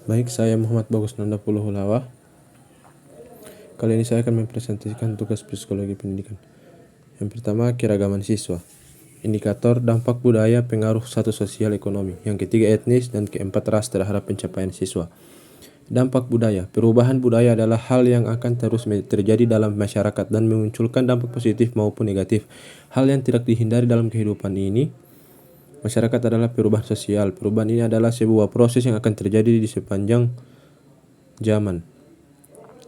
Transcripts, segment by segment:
Baik, saya Muhammad Bagus Nanda Puluhulawa. Kali ini saya akan mempresentasikan tugas psikologi pendidikan. Yang pertama, keragaman siswa. Indikator dampak budaya pengaruh satu sosial ekonomi. Yang ketiga, etnis, dan keempat, ras terhadap pencapaian siswa. Dampak budaya. Perubahan budaya adalah hal yang akan terus terjadi dalam masyarakat dan memunculkan dampak positif maupun negatif. Hal yang tidak dihindari dalam kehidupan ini. Masyarakat adalah perubahan sosial. Perubahan ini adalah sebuah proses yang akan terjadi di sepanjang zaman,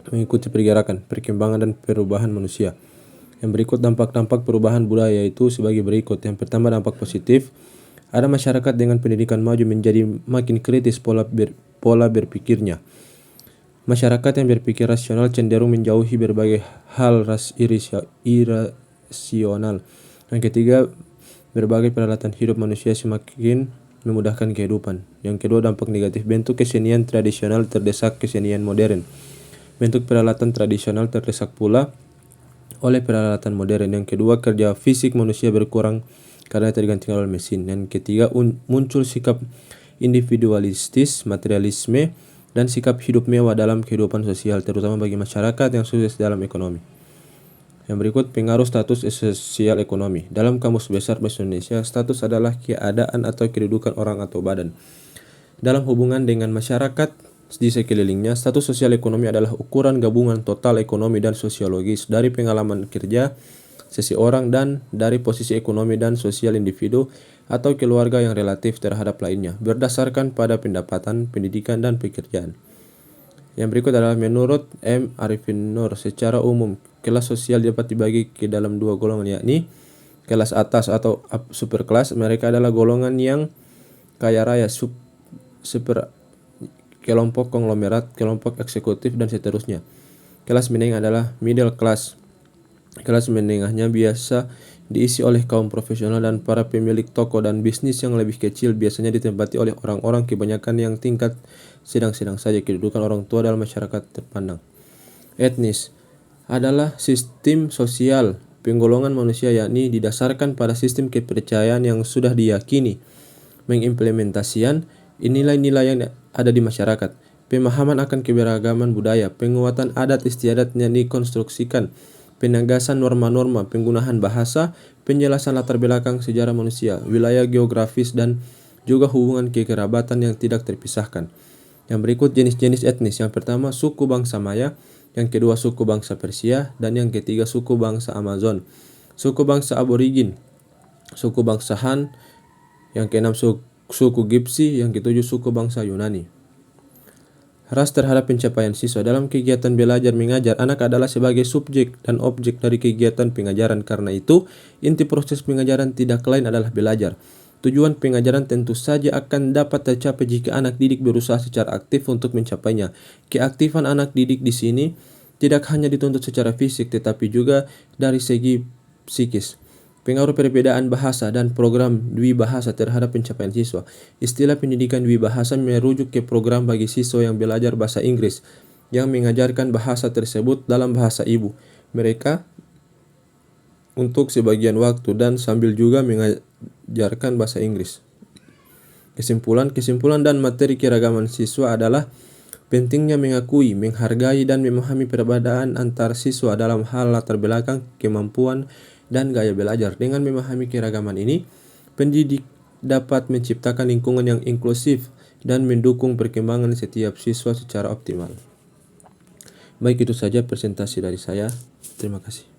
mengikuti pergerakan, perkembangan, dan perubahan manusia. Yang berikut dampak-dampak perubahan budaya itu sebagai berikut. Yang pertama, dampak positif. Ada masyarakat dengan pendidikan maju menjadi makin kritis pola berpikirnya. Masyarakat yang berpikir rasional cenderung menjauhi berbagai hal irasional. Yang ketiga, berbagai peralatan hidup manusia semakin memudahkan kehidupan. Yang kedua, dampak negatif. Bentuk kesenian tradisional terdesak kesenian modern. Bentuk peralatan tradisional terdesak pula oleh peralatan modern. Yang kedua, kerja fisik manusia berkurang karena tergantikan oleh mesin. Yang ketiga, muncul sikap individualistis, materialisme, dan sikap hidup mewah dalam kehidupan sosial, terutama bagi masyarakat yang sukses dalam ekonomi. Yang berikut, pengaruh status sosial ekonomi. Dalam Kamus Besar Bahasa Indonesia, status adalah keadaan atau kedudukan orang atau badan. Dalam hubungan dengan masyarakat di sekelilingnya, status sosial ekonomi adalah ukuran gabungan total ekonomi dan sosiologis dari pengalaman kerja seseorang dan dari posisi ekonomi dan sosial individu atau keluarga yang relatif terhadap lainnya, berdasarkan pada pendapatan, pendidikan, dan pekerjaan. Yang berikut adalah menurut M. Arifin Nur, secara umum, kelas sosial dapat dibagi ke dalam dua golongan, yakni kelas atas atau super kelas. Mereka adalah golongan yang kaya raya, kelompok konglomerat, kelompok eksekutif, dan seterusnya. Kelas menengah adalah middle class. Kelas menengahnya biasa diisi oleh kaum profesional dan para pemilik toko dan bisnis yang lebih kecil, biasanya ditempati oleh orang-orang kebanyakan yang tingkat sedang-sedang saja. Kedudukan orang tua dalam masyarakat terpandang. Etnis adalah sistem sosial penggolongan manusia, yakni didasarkan pada sistem kepercayaan yang sudah diyakini, mengimplementasikan nilai-nilai yang ada di masyarakat, pemahaman akan keberagaman budaya, penguatan adat istiadat yang dikonstruksikan, penegasan norma-norma, penggunaan bahasa, penjelasan latar belakang sejarah manusia, wilayah geografis, dan juga hubungan kekerabatan yang tidak terpisahkan. Yang berikut jenis-jenis etnis. Yang pertama, suku bangsa Maya. Yang kedua, suku bangsa Persia. Dan yang ketiga, suku bangsa Amazon. Suku bangsa Aborigin. Suku bangsa Han. Yang keenam, suku Gipsi. Yang ketujuh, suku bangsa Yunani. Ras terhadap pencapaian siswa. Dalam kegiatan belajar mengajar, anak adalah sebagai subjek dan objek dari kegiatan pengajaran. Karena itu, inti proses pengajaran tidak lain adalah belajar. Tujuan pengajaran tentu saja akan dapat tercapai jika anak didik berusaha secara aktif untuk mencapainya. Keaktifan anak didik di sini tidak hanya dituntut secara fisik, tetapi juga dari segi psikis. Pengaruh perbedaan bahasa dan program dwibahasa terhadap pencapaian siswa. Istilah pendidikan dwibahasa merujuk ke program bagi siswa yang belajar bahasa Inggris yang mengajarkan bahasa tersebut dalam bahasa ibu mereka untuk sebagian waktu dan sambil juga mengajarkan bahasa Inggris. Kesimpulan dan materi keragaman siswa adalah pentingnya mengakui, menghargai, dan memahami perbedaan antar siswa dalam hal latar belakang, kemampuan, dan gaya belajar. Dengan memahami keragaman ini, pendidik dapat menciptakan lingkungan yang inklusif dan mendukung perkembangan setiap siswa secara optimal. Baik, itu saja presentasi dari saya. Terima kasih.